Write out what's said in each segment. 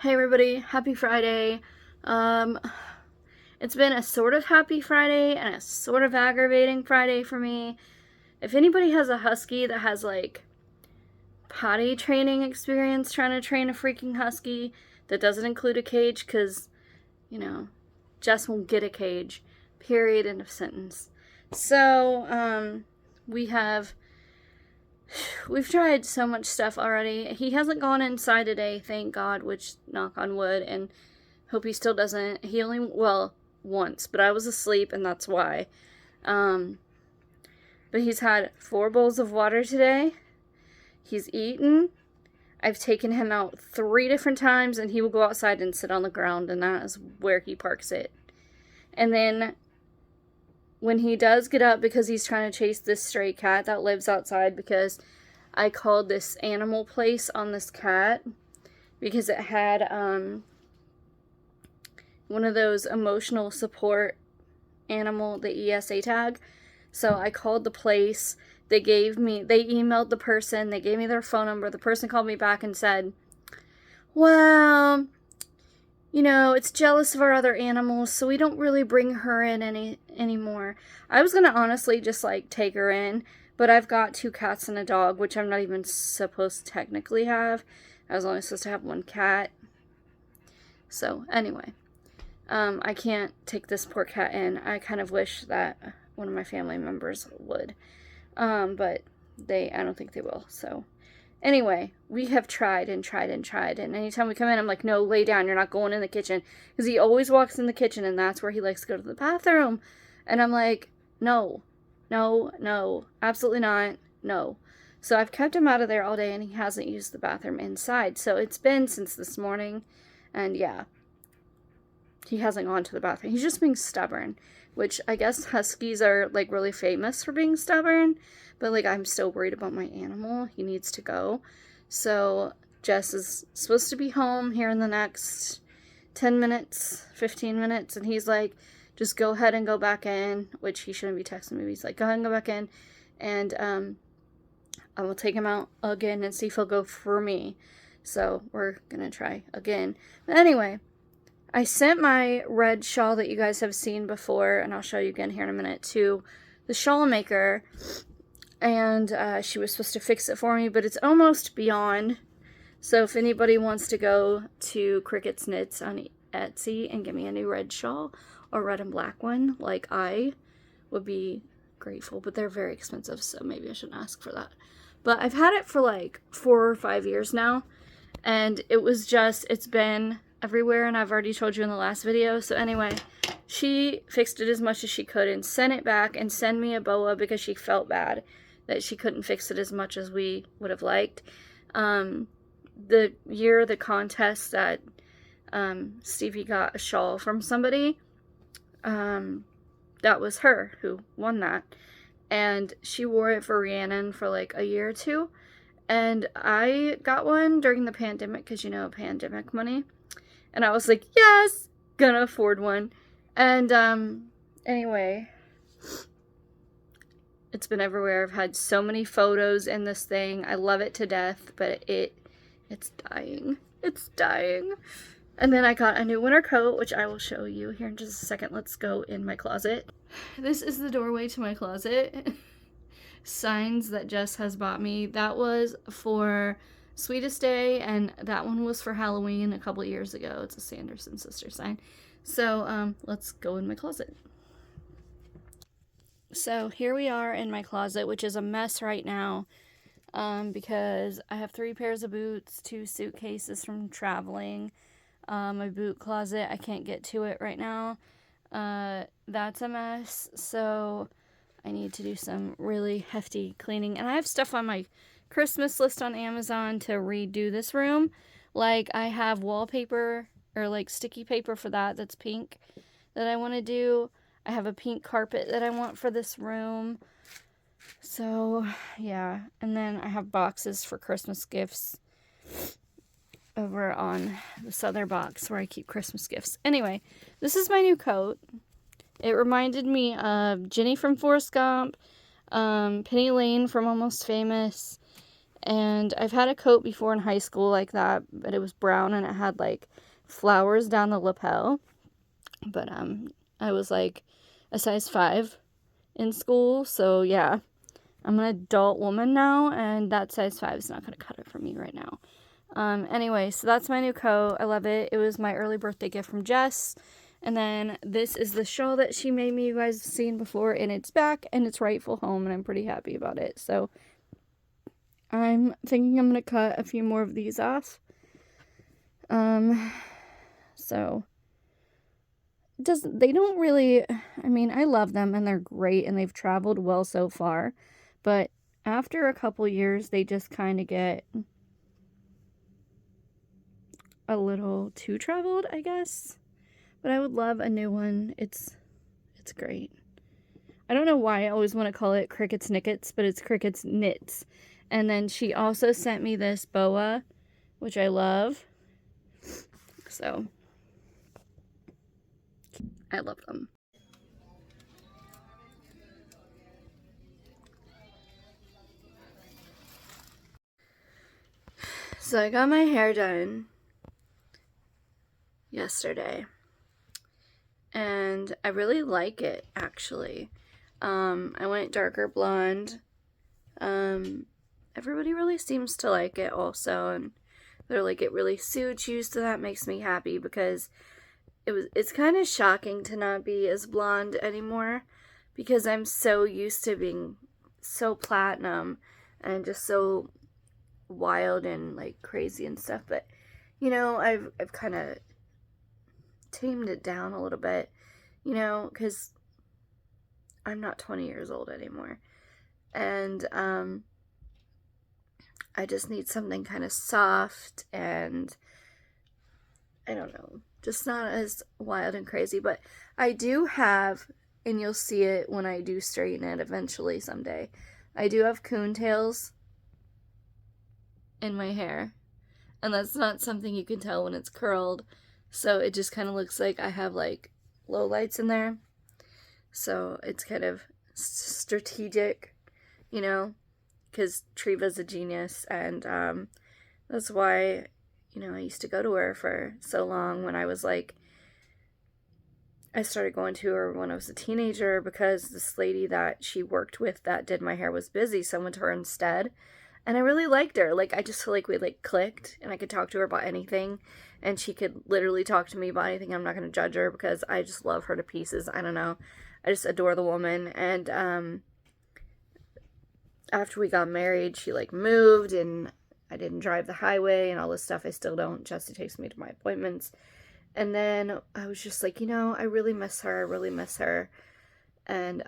Hey everybody, happy Friday. Um, it's been a sort of happy Friday and a sort of aggravating Friday for me. If anybody has a husky that has like potty training experience trying to train a freaking husky that doesn't include a cage, because, Jess won't get a cage. Period, end of sentence. So, we've tried so much stuff already. He hasn't gone inside today, thank God, which, knock on wood, and hope he still doesn't. He only, once, but I was asleep, and that's why. But he's had 4 bowls of water today. He's eaten. I've taken him out 3 different times, and he will go outside and sit on the ground, and that is where he parks it. And then when he does get up, because he's trying to chase this stray cat that lives outside, because I called this animal place on this cat because it had one of those emotional support animal, the ESA tag. So I called the place. They emailed the person, they gave me their phone number. The person called me back and said, well, it's jealous of our other animals, so we don't really bring her in anymore. I was going to honestly just, take her in, but I've got 2 cats and a dog, which I'm not even supposed to technically have. I was only supposed to have 1 cat. So, anyway, I can't take this poor cat in. I kind of wish that one of my family members would, but I don't think they will, so... Anyway, we have tried and tried and tried, and anytime we come in, I'm like, no, lay down, you're not going in the kitchen, because he always walks in the kitchen, and that's where he likes to go to the bathroom, and I'm like, no, absolutely not, no. So I've kept him out of there all day, and he hasn't used the bathroom inside, so it's been since this morning, and yeah, he hasn't gone to the bathroom. He's just being stubborn, which I guess huskies are, really famous for being stubborn. But, I'm still worried about my animal. He needs to go. So, Jess is supposed to be home here in the next 10 minutes, 15 minutes. And he's like, just go ahead and go back in. Which he shouldn't be texting me. He's like, go ahead and go back in. And I will take him out again and see if he'll go for me. So, we're going to try again. But anyway, I sent my red shawl that you guys have seen before. And I'll show you again here in a minute to the shawl maker. And she was supposed to fix it for me, but it's almost beyond. So if anybody wants to go to Cricket's Knits on Etsy and get me a new red shawl or red and black one, I would be grateful. But they're very expensive, so maybe I shouldn't ask for that. But I've had it for 4 or 5 years now. And it's been everywhere, and I've already told you in the last video. So anyway, she fixed it as much as she could and sent it back and sent me a boa because she felt bad that she couldn't fix it as much as we would have liked. The year of the contest that Stevie got a shawl from somebody, that was her who won that. And she wore it for Rhiannon for a year or 2. And I got one during the pandemic because, pandemic money. And I was like, yes, gonna afford one. And anyway... It's been everywhere. I've had so many photos in this thing. I love it to death, but it's dying. It's dying. And then I got a new winter coat, which I will show you here in just a second. Let's go in my closet. This is the doorway to my closet. Signs that Jess has bought me. That was for Sweetest Day, and that one was for Halloween a couple years ago. It's a Sanderson sister sign. So, let's go in my closet. So here we are in my closet, which is a mess right now, because I have 3 pairs of boots, 2 suitcases from traveling, my boot closet, I can't get to it right now. That's a mess, so I need to do some really hefty cleaning. And I have stuff on my Christmas list on Amazon to redo this room. I have wallpaper, or sticky paper for that's pink, that I want to do. I have a pink carpet that I want for this room. So, yeah. And then I have boxes for Christmas gifts over on this other box where I keep Christmas gifts. Anyway, this is my new coat. It reminded me of Jenny from Forrest Gump, Penny Lane from Almost Famous, And I've had a coat before in high school like that, but it was brown and it had like flowers down the lapel. But I was like a size 5 in school, so yeah. I'm an adult woman now, and that size 5 is not going to cut it for me right now. Anyway, so that's my new coat. I love it. It was my early birthday gift from Jess. And then this is the shawl that she made me. You guys have seen before, and it's back in its rightful home, and I'm pretty happy about it. So I'm thinking I'm going to cut a few more of these off. So they don't really, I mean, I love them and they're great and they've traveled well so far, but after a couple years, they just kind of get a little too traveled, I guess. But I would love a new one. It's great. I don't know why I always want to call it Cricket's Knickets, but it's Cricket's Knits. And then she also sent me this boa, which I love. So I love them. So I got my hair done yesterday, and I really like it, actually. I went darker blonde. Everybody really seems to like it also, and they're like, it really suits you, so that makes me happy, because it's kind of shocking to not be as blonde anymore, because I'm so used to being so platinum and just so wild and like crazy and stuff. But you know, I've kind of tamed it down a little bit, you know, because I'm not 20 years old anymore, and I just need something kind of soft and, I don't know, just not as wild and crazy. But I do have, and you'll see it when I do straighten it eventually someday, I do have coontails in my hair, and that's not something you can tell when it's curled, so it just kind of looks like I have like low lights in there. So it's kind of strategic, you know, because Treva's a genius, and that's why, you know, I used to go to her for so long when I was like, I started going to her when I was a teenager, because this lady that she worked with that did my hair was busy, so I went to her instead. And I really liked her. Like, I just feel like we, like, clicked, and I could talk to her about anything, and she could literally talk to me about anything. I'm not going to judge her, because I just love her to pieces. I don't know. I just adore the woman. And after we got married, she, like, moved, and I didn't drive the highway and all this stuff. I still don't. Jesse takes me to my appointments. And then I was just like, you know, I really miss her. I really miss her. And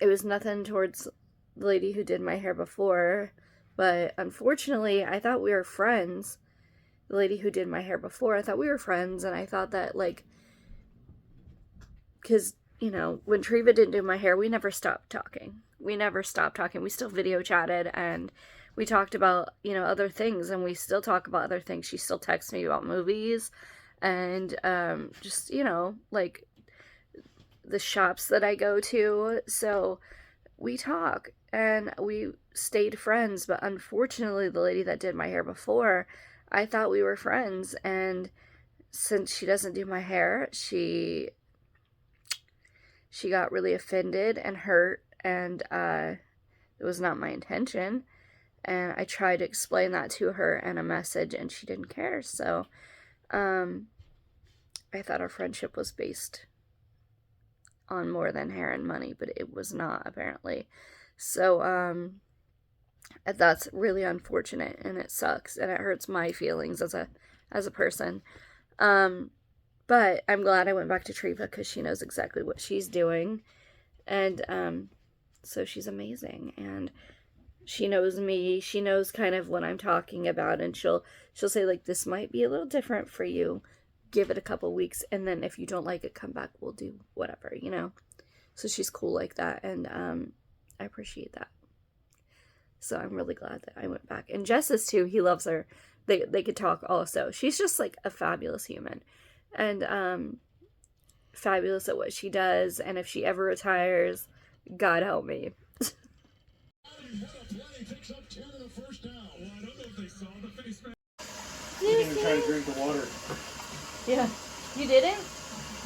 it was nothing towards the lady who did my hair before, but unfortunately, I thought we were friends. The lady who did my hair before, I thought we were friends, and I thought that, like, because, you know, when Treva didn't do my hair, we never stopped talking. We never stopped talking. We still video chatted, and we talked about, you know, other things, and we still talk about other things. She still texts me about movies, and just, you know, like, the shops that I go to. So we talk, and we stayed friends. But unfortunately, the lady that did my hair before, I thought we were friends, and since she doesn't do my hair, she got really offended and hurt, and it was not my intention. And I tried to explain that to her in a message, and she didn't care. So I thought our friendship was based on more than hair and money, but it was not, apparently. So that's really unfortunate, and it sucks, and it hurts my feelings as a person. But I'm glad I went back to Treva, because she knows exactly what she's doing, and so she's amazing, and she knows me. She knows kind of what I'm talking about, and she'll say, like, this might be a little different for you. Give it a couple weeks, and then if you don't like it, come back. We'll do whatever, you know? So she's cool like that, and I appreciate that. So I'm really glad that I went back. And Jess is too. He loves her. They could talk also. She's just, like, a fabulous human, and fabulous at what she does, and if she ever retires, God help me. trying to drink the water. Yeah. You didn't?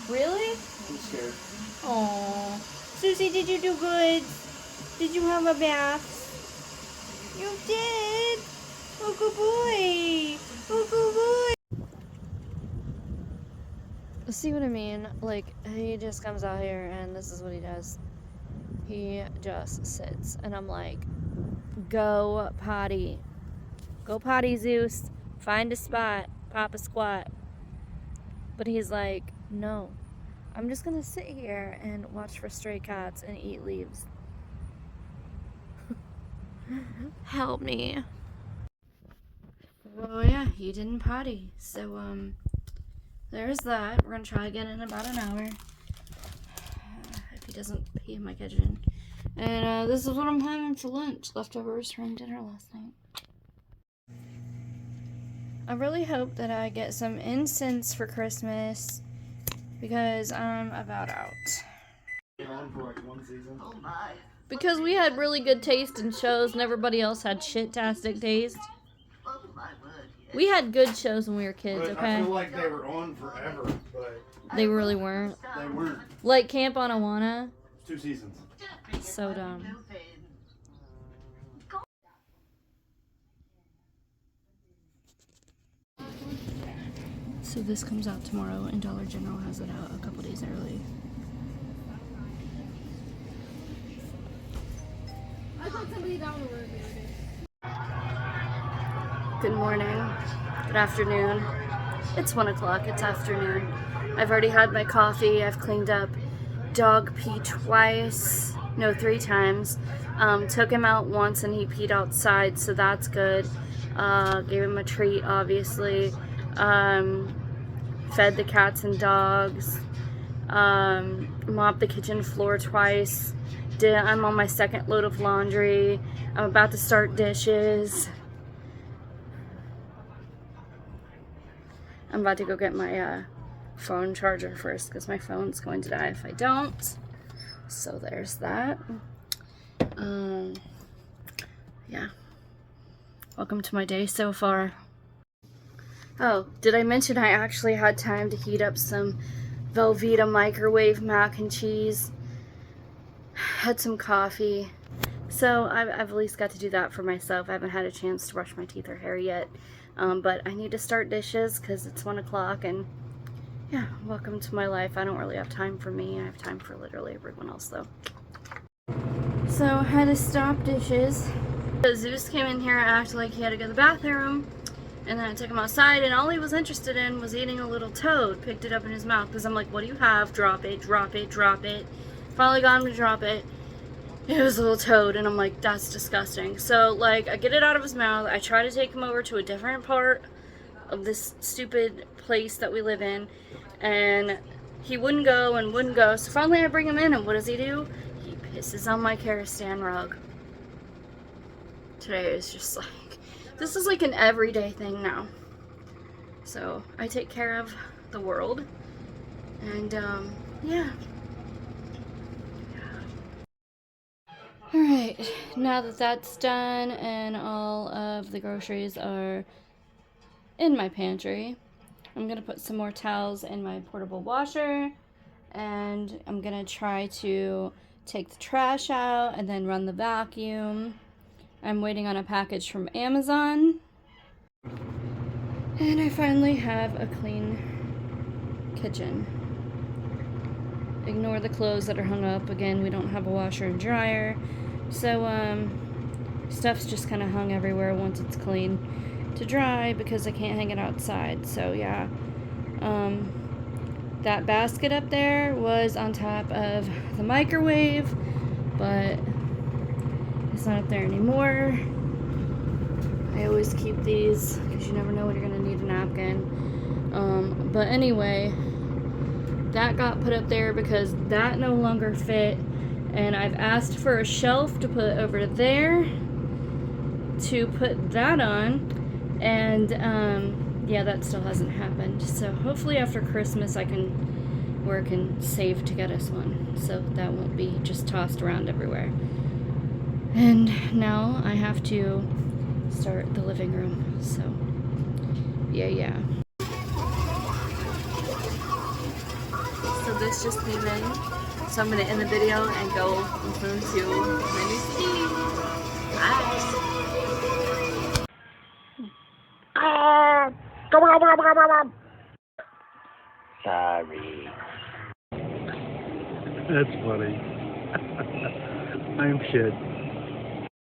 Really? I'm scared. Aww. Susie, did you do good? Did you have a bath? You did? Oh, good boy. Oh, good boy. See what I mean? Like, he just comes out here and this is what he does. He just sits. And I'm like, go potty. Go potty, Zeus. Find a spot. Pop a squat. But he's like, no. I'm just gonna sit here and watch for stray cats and eat leaves. Help me. Oh yeah, he didn't potty. So, there's that. We're gonna try again in about an hour. If he doesn't pee in my kitchen. And, this is what I'm having for lunch. Leftovers from dinner last night. I really hope that I get some incense for Christmas because I'm about out. Because we had really good taste in shows and everybody else had shit-tastic taste. We had good shows when we were kids, okay? I feel like they were on forever, but... They really weren't. They weren't. Like Camp on Awana. 2 seasons. So dumb. So this comes out tomorrow and Dollar General has it out a couple days early. I thought somebody down the road. Good morning. Good afternoon. It's 1 o'clock. It's afternoon. I've already had my coffee. I've cleaned up dog pee twice. No, 3 times. Took him out once and he peed outside, so that's good. Gave him a treat, obviously. Fed the cats and dogs. Mopped the kitchen floor twice. I'm on my 2nd load of laundry. I'm about to start dishes. I'm about to go get my phone charger first because my phone's going to die if I don't. So there's that. Yeah. Welcome to my day so far. Oh, did I mention I actually had time to heat up some Velveeta microwave mac and cheese? Had some coffee. So I've at least got to do that for myself. I haven't had a chance to brush my teeth or hair yet. But I need to start dishes because it's 1 o'clock and yeah, welcome to my life. I don't really have time for me. I have time for literally everyone else though. So I had to stop dishes. Zeus came in here and acted like he had to go to the bathroom. And then I took him outside and all he was interested in was eating a little toad. Picked it up in his mouth because I'm like, what do you have? Drop it, drop it, drop it. Finally got him to drop it. It was a little toad and I'm like, that's disgusting. So like I get it out of his mouth. I try to take him over to a different part of this stupid place that we live in. And he wouldn't go and wouldn't go. So finally I bring him in and what does he do? He pisses on my Karastan rug. Today is just like, this is like an everyday thing now. So I take care of the world. And yeah. Alright, now that that's done and all of the groceries are in my pantry, I'm going to put some more towels in my portable washer and I'm going to try to take the trash out and then run the vacuum. I'm waiting on a package from Amazon and I finally have a clean kitchen. Ignore the clothes that are hung up. Again, we don't have a washer and dryer. So, stuff's just kind of hung everywhere once it's clean to dry because I can't hang it outside. So, yeah. That basket up there was on top of the microwave, but it's not up there anymore. I always keep these because you never know when you're going to need a napkin. But anyway, that got put up there because that no longer fit. And I've asked for a shelf to put over there to put that on. And yeah, that still hasn't happened. So hopefully after Christmas I can work and save to get us one. So that won't be just tossed around everywhere. And now I have to start the living room. So Yeah. So this just came in. So I'm gonna end the video and go listen to my new CD. Bye. Sorry. That's funny. I'm shit.